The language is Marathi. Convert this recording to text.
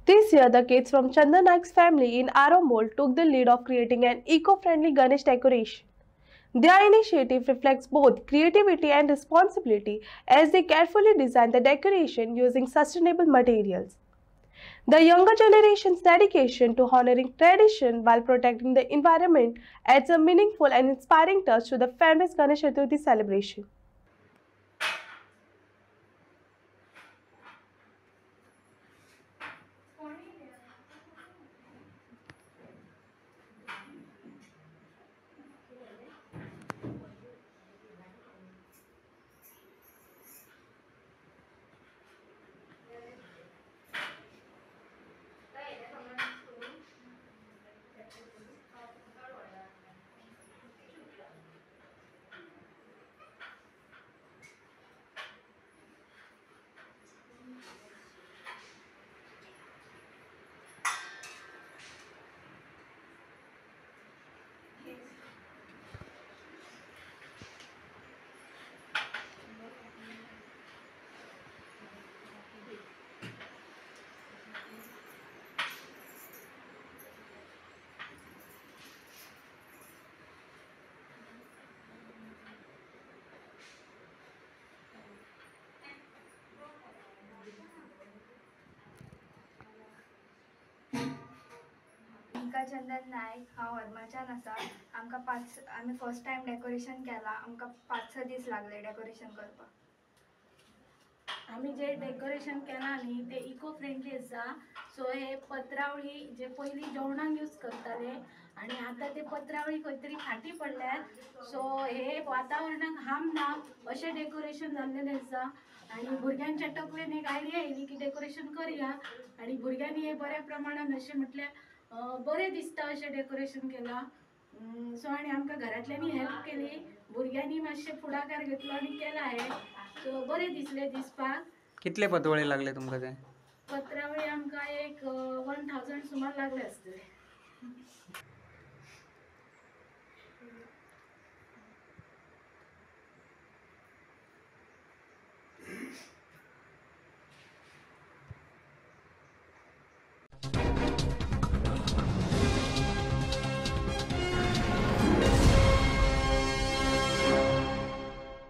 This year, the kids from Chandan Naik's family in Arambol took the lead of creating an eco-friendly Ganesh decoration. Their initiative reflects both creativity and responsibility as they carefully design the decoration using sustainable materials. The younger generation's dedication to honoring tradition while protecting the environment adds a meaningful and inspiring touch to the family's Ganesh Chaturthi celebration. चंदन नायक हांव हरमाच्यान आसा। आमी फर्स्ट टाइम डेकोरेशन केला। आमकां 5-6 दीस लागले डेकोरेशन करपाक। आम्ही जे डेकोरेशन केला न्ही ते इको फ्रेंडली आसा। सो हे पत्रावळी जे पयलीं जेवणाक यूज करताले आणि आता ते पत्रावळी खंय तरी फाटी पडल्यात। सो हे वातावरणाक हार्म ना अशें डेकोरेशन जाल्लेलें आसा आणि भुरग्यांच्या तकलेन एक आयडिया येयली की डेकोरेशन करूया आणि भुरग्यांनी हे बऱ्या प्रमाणात अशें म्हटल्यार बरें दिसता अशें डेकोरेशन केलां। सो आणि आमकां घरातल्यांनी हेल्प केली, भुरग्यांनी मातशें फुडाकार घेतलो आणि केला हे। सो बरें दिसलें दिसपाक। कितले पतवळे लागले तुमकां ते? पत्रावळी आमकां एक 1000 सुमार लागले आसतले।